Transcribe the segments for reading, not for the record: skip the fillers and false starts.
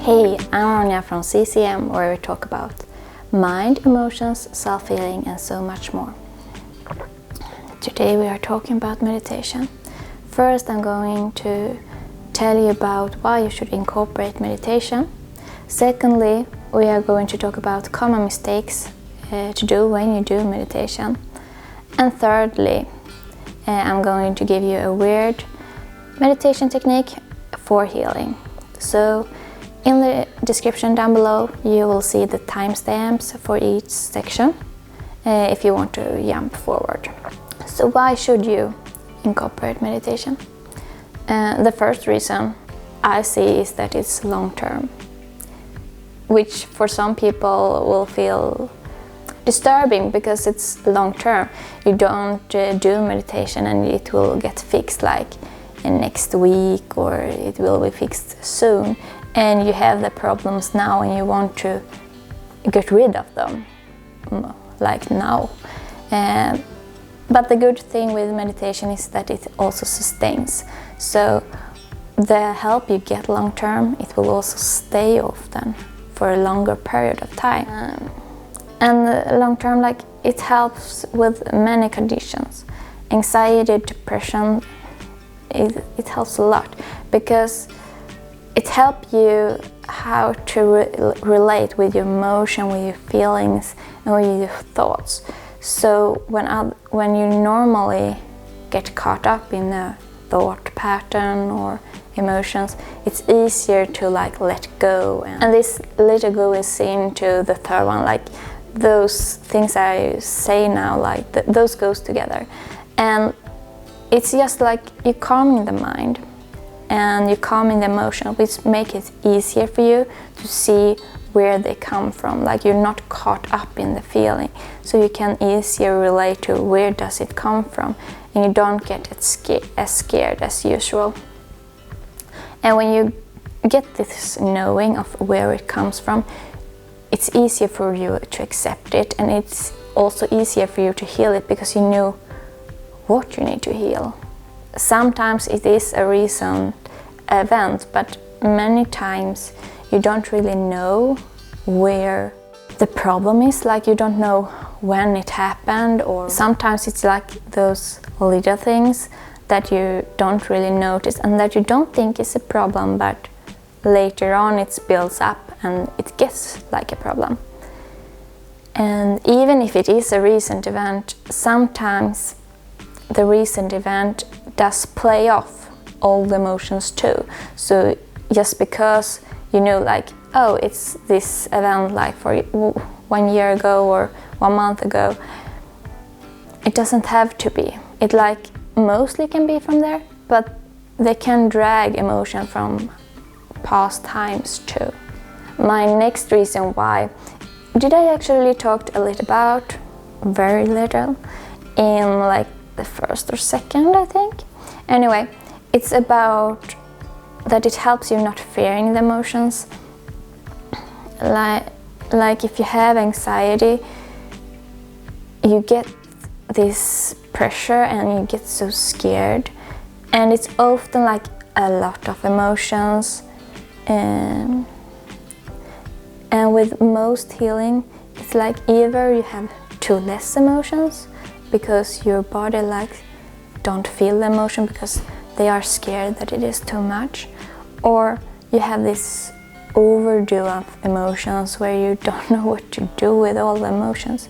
Hey, I'm Ronja from CCM, where we talk about mind, emotions, self-healing and so much more. Today we are talking about meditation. First, I'm going to tell you about why you should incorporate meditation. Secondly, we are going to talk about common mistakes to do when you do meditation. And thirdly, I'm going to give you a weird meditation technique for healing. So in the description down below you will see the timestamps for each section if you want to jump forward. So why should you incorporate meditation? The first reason I see is that it's long-term, which for some people will feel disturbing because it's long-term. You don't do meditation and it will get fixed like next week or it will be fixed soon, and you have the problems now and you want to get rid of them like now. But the good thing with meditation is that it also sustains. So the help you get long term, it will also stay often for a longer period of time. And long term, like, it helps with many conditions. Anxiety, depression, it helps a lot because it helps you how to relate with your emotion, with your feelings and with your thoughts. So when you normally get caught up in a thought pattern or emotions, it's easier to like let go. And this letting go is seen to the third one, like those things I say now, like those goes together. And it's just like you calming the mind and you calming the emotion, which make it easier for you to see where they come from. Like you're not caught up in the feeling, so you can easier relate to where does it come from, and you don't get as scared as usual. And when you get this knowing of where it comes from, it's easier for you to accept it, and it's also easier for you to heal it because you know what you need to heal. Sometimes it is a recent event, but many times you don't really know where the problem is, like you don't know when it happened, or sometimes it's like those little things that you don't really notice and that you don't think is a problem, but later on it builds up and it gets like a problem. And even if it is a recent event, sometimes the recent event does play off old emotions too. So just because you know, like, oh, it's this event like for 1 year ago or 1 month ago, it doesn't have to be. It like mostly can be from there, but they can drag emotion from past times too. My next reason why, did I actually talked a little about, very little, in like the first or second, I think. Anyway, it's about that it helps you not fearing the emotions. Like if you have anxiety, you get this pressure and you get so scared, and it's often like a lot of emotions. And with most healing, it's like either you have too less emotions because your body like don't feel the emotion because they are scared that it is too much, or you have this overdo of emotions where you don't know what to do with all the emotions.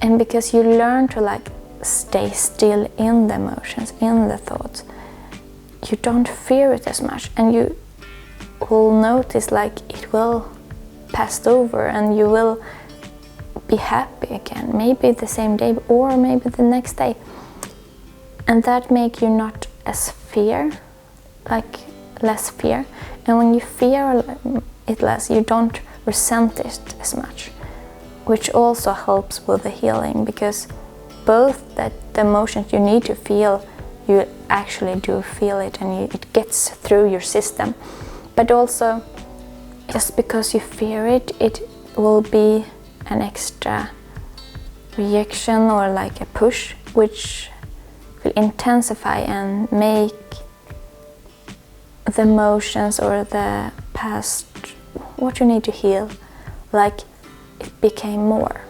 And because you learn to like stay still in the emotions, in the thoughts, you don't fear it as much, and you will notice like it will pass over and you will be happy again, maybe the same day or maybe the next day. And that make you not as fear, like less fear. And when you fear it less, you don't resent it as much, which also helps with the healing, because both that the emotions you need to feel, you actually do feel it and it gets through your system. But also, just because you fear it, it will be an extra reaction or like a push, which will intensify and make the emotions or the past, what you need to heal, like it became more.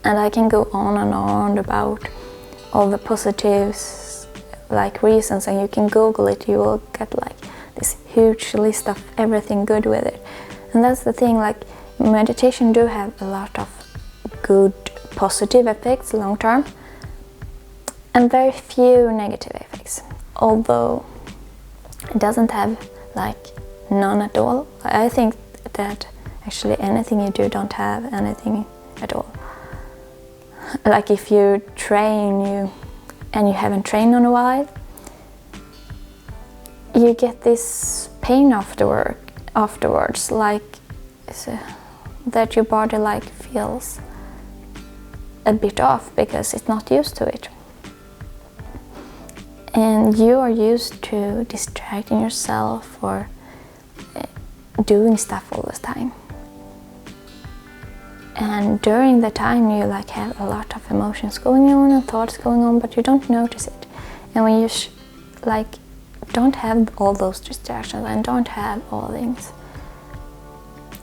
And I can go on and on about all the positives, like reasons, and you can Google it, you will get like this huge list of everything good with it. And that's the thing, like meditation do have a lot of good positive effects long term and very few negative effects, although it doesn't have like none at all. I think that actually anything you do don't have anything at all. Like if you train and you haven't trained in a while, you get this pain afterwards, like that your body like feels a bit off because it's not used to it. And you are used to distracting yourself or doing stuff all the time. And during the time you like have a lot of emotions going on and thoughts going on, but you don't notice it. And when you like don't have all those distractions and don't have all things,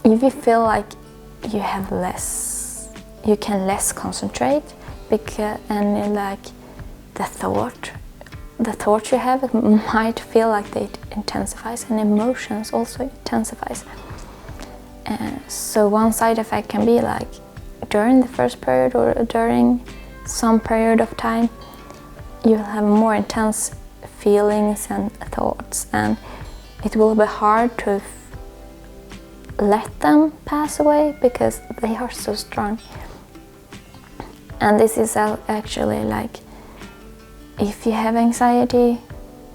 if you feel like you have less, you can less concentrate, because and like the thoughts you have might feel like they intensifies, and emotions also intensifies. So one side effect can be like during the first period or during some period of time, you'll have more intense feelings and thoughts, and it will be hard to let them pass away because they are so strong. And this is actually like, if you have anxiety,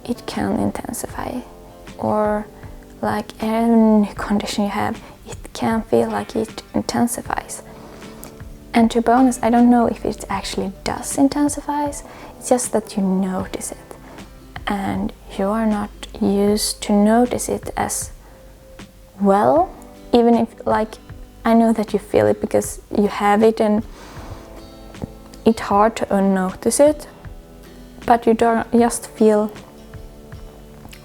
it can intensify, or like any condition you have, it can feel like it intensifies. And to be honest, I don't know if it actually does intensify. It's just that you notice it, and you are not used to notice it as well. Even if, like, I know that you feel it because you have it, and it's hard to unnotice it. But you don't just feel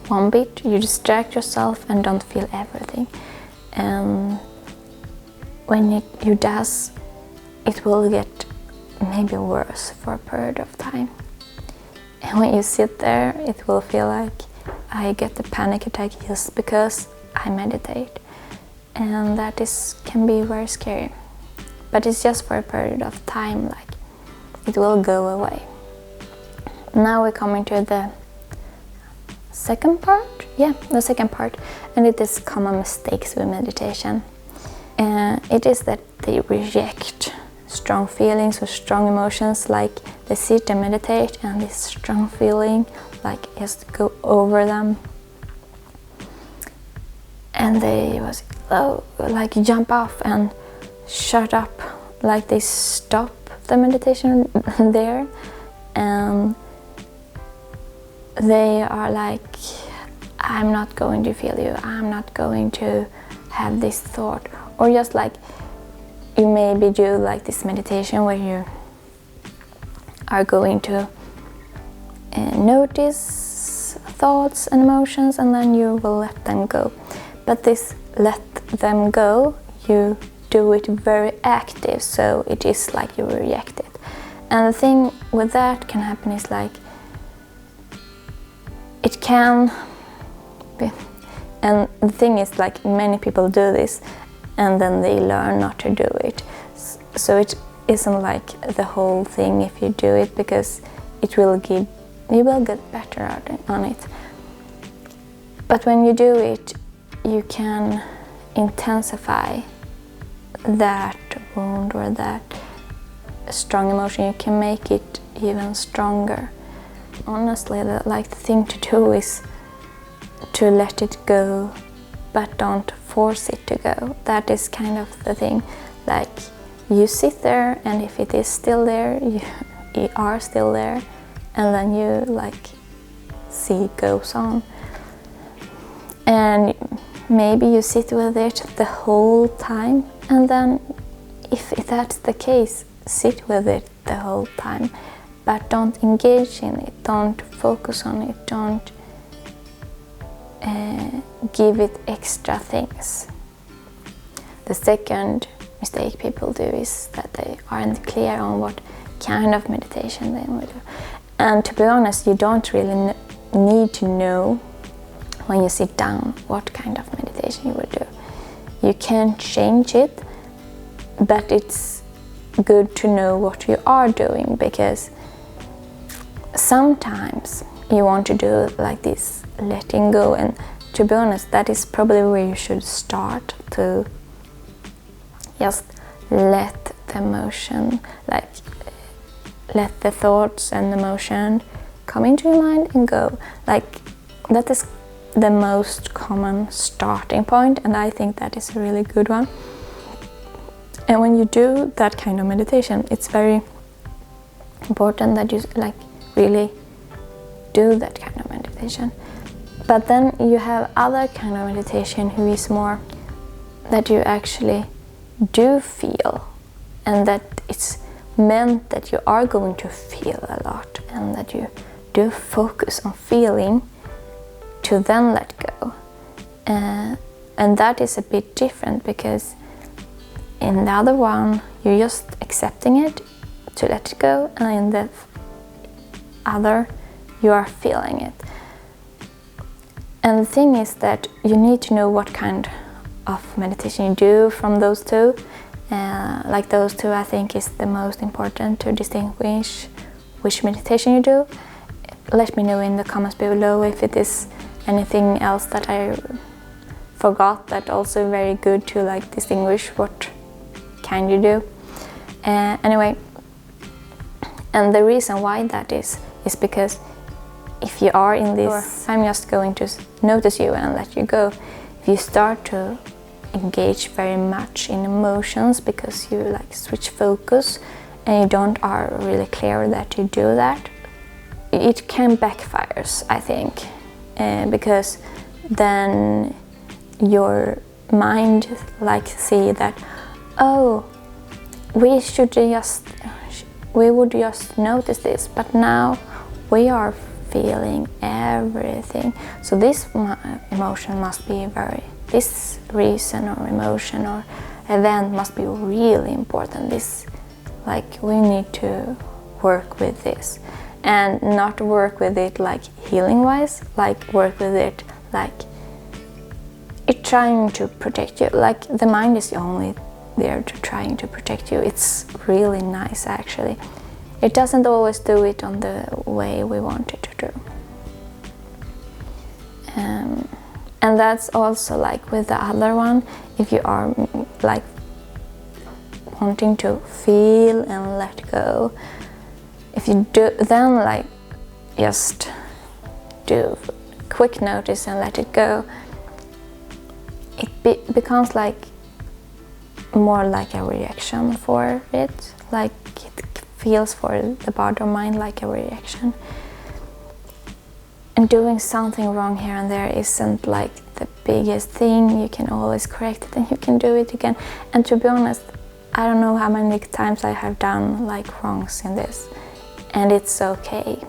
one bit. You distract yourself and don't feel everything. And when you does, it will get maybe worse for a period of time. And when you sit there, it will feel like I get a panic attack just because I meditate. And that can be very scary. But it's just for a period of time, like it will go away. Now we're coming to the second part. Yeah, the second part. And it is common mistakes with meditation. It is that they reject strong feelings or strong emotions, like they sit and meditate and this strong feeling like just go over them. And they was like jump off and shut up, like they stop the meditation there, and they are like, I'm not going to feel you, I'm not going to have this thought. Or just like you maybe do like this meditation where you are going to notice thoughts and emotions, and then you will let them go. But this let them go, you do it very active, so it is like you reject it. And the thing with that can happen is like, it can be, and the thing is like many people do this and then they learn not to do it. So it isn't like the whole thing if you do it, because you will get better on it. But when you do it, you can intensify that wound or that strong emotion. You can make it even stronger. Honestly, the thing to do is to let it go, but don't force it to go. That is kind of the thing. Like, you sit there, and if it is still there, you are still there, and then you like see it goes on. And maybe you sit with it the whole time, and then if that's the case, sit with it the whole time, but don't engage in it, don't focus on it, don't give it extra things. The second mistake people do is that they aren't clear on what kind of meditation they will do. And to be honest, you don't really need to know when you sit down what kind of meditation you will do. You can change it, but it's good to know what you are doing, because sometimes you want to do like this letting go, and to be honest, that is probably where you should start, to just let the emotion, like let the thoughts and emotion come into your mind and go. Like that is the most common starting point, and I think that is a really good one. And when you do that kind of meditation, it's very important that you like really do that kind of meditation. But then you have other kind of meditation who is more that you actually do feel, and that it's meant that you are going to feel a lot, and that you do focus on feeling to then let go. And that is a bit different, because in the other one you're just accepting it to let it go, and in the other you are feeling it. And the thing is that you need to know what kind of meditation you do from those two. Like those two, I think, is the most important to distinguish which meditation you do. Let me know in the comments below if it is anything else that I forgot that also very good to like distinguish what kind you do. Anyway, and the reason why that is because if you are in this, I'm just going to notice you and let you go. If you start to engage very much in emotions because you like switch focus and you don't are really clear that you do that, it can backfires, I think, because then your mind like see that, oh, we would just notice this, but now we are feeling everything. So this emotion must be this reason or emotion or event must be really important. This, like, we need to work with this, and not work with it like healing wise, like work with it like it trying to protect you. Like the mind is only there to trying to protect you. It's really nice actually. It doesn't always do it on the way we want it to do. And that's also like with the other one, if you are like wanting to feel and let go, if you do then like just do quick notice and let it go, it becomes like more like a reaction for it, like it feels for the body or mind like a reaction. And doing something wrong here and there isn't like the biggest thing. You can always correct it and you can do it again. And to be honest, I don't know how many times I have done like wrongs in this, and it's okay.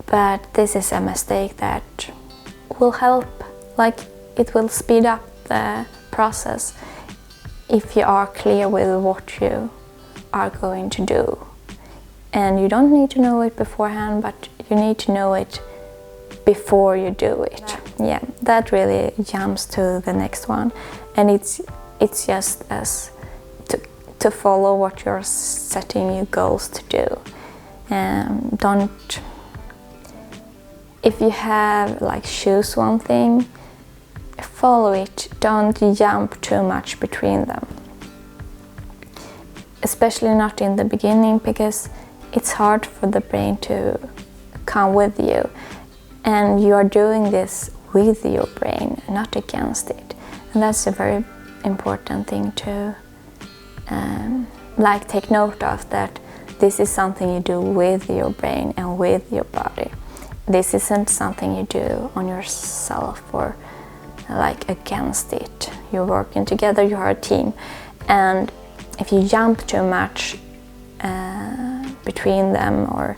But this is a mistake that will help, like it will speed up the process if you are clear with what you are going to do. And you don't need to know it beforehand, but you need to know it before you do it. Yeah, that really jumps to the next one. And it's just as to follow what you're setting your goals to do. Don't, if you have like choose one thing, follow it. Don't jump too much between them. Especially not in the beginning, because it's hard for the brain to come with you, and you are doing this with your brain, not against it. And that's a very important thing to like take note of, that this is something you do with your brain and with your body. This isn't something you do on yourself or like against it. You're working together, you are a team. And if you jump too much between them, or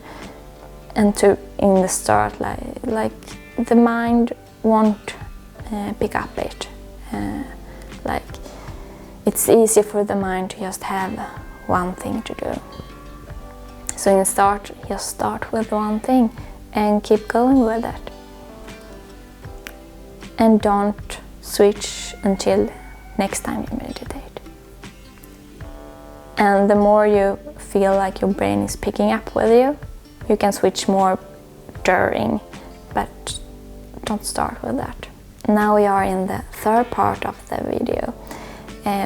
and to in the start, like the mind won't pick up it. Like it's easy for the mind to just have one thing to do. So in the start, just start with one thing and keep going with it. And don't switch until next time you meditate. And the more you feel like your brain is picking up with you, you can switch more during, but don't start with that. Now we are in the third part of the video,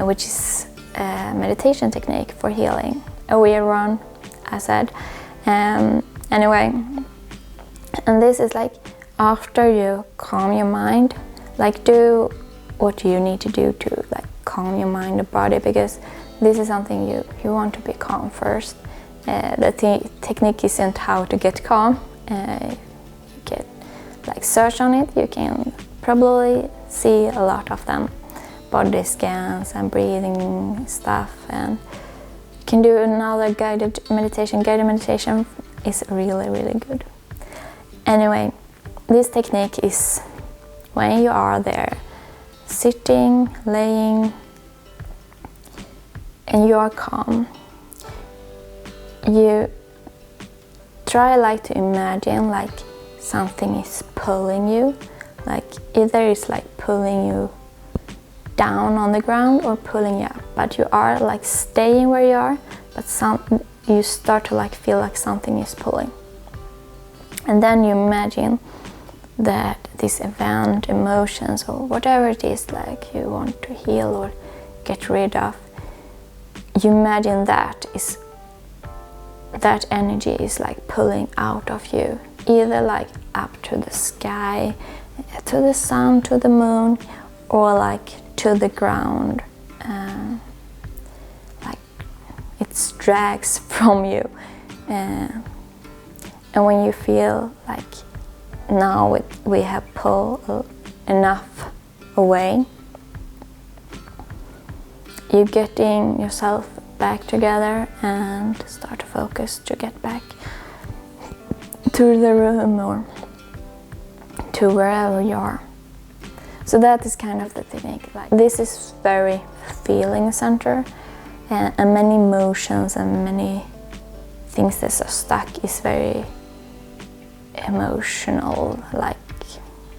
which is a meditation technique for healing. A weird one, I said. Anyway, and this is like after you calm your mind, like do what you need to do to like calm your mind and body, because this is something you want to be calm first. The technique isn't how to get calm. You can like search on it. You can probably see a lot of them, body scans and breathing stuff, and you can do another guided meditation. Guided meditation is really, really good. Anyway, this technique is when you are there, sitting, laying, and you are calm. You try like to imagine like something is pulling you, like either it's like pulling you down on the ground or pulling you up, but you are like staying where you are, but you start to like feel like something is pulling. And then you imagine that this event, emotions, or whatever it is like you want to heal or get rid of, you imagine that energy is like pulling out of you, either like up to the sky, to the sun, to the moon, or like to the ground. Like it drags from you. And when you feel like now we have pulled enough away, you're getting yourself back together and start to focus to get back to the room or to wherever you are. So that is kind of the technique. Like this is very feeling center, and many emotions and many things that are stuck is very emotional. Like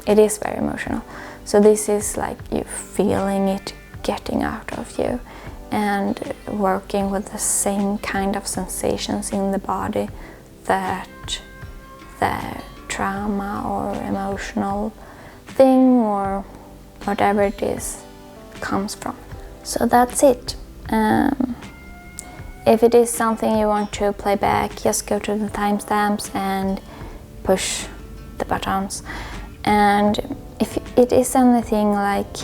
it is very emotional. So this is like you feeling it getting out of you and working with the same kind of sensations in the body that the trauma or emotional thing or whatever it is comes from. So that's it. If it is something you want to play back, just go to the timestamps and push the buttons. And if it is anything like,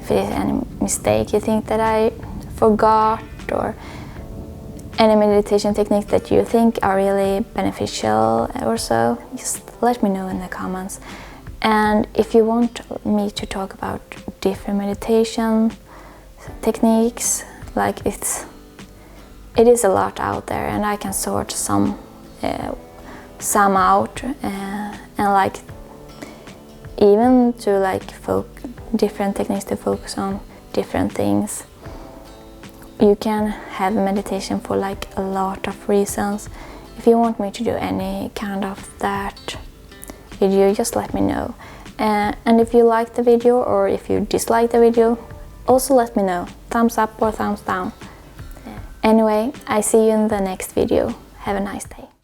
if it is any mistake you think that I forgot, or any meditation techniques that you think are really beneficial or so, just let me know in the comments. And if you want me to talk about different meditation techniques, like it is a lot out there, and I can sort some out, and like even to like different techniques to focus on different things. You can have meditation for like a lot of reasons. If you want me to do any kind of that video, just let me know. And if you like the video or if you dislike the video, also let me know. Thumbs up or thumbs down. Anyway, I see you in the next video. Have a nice day.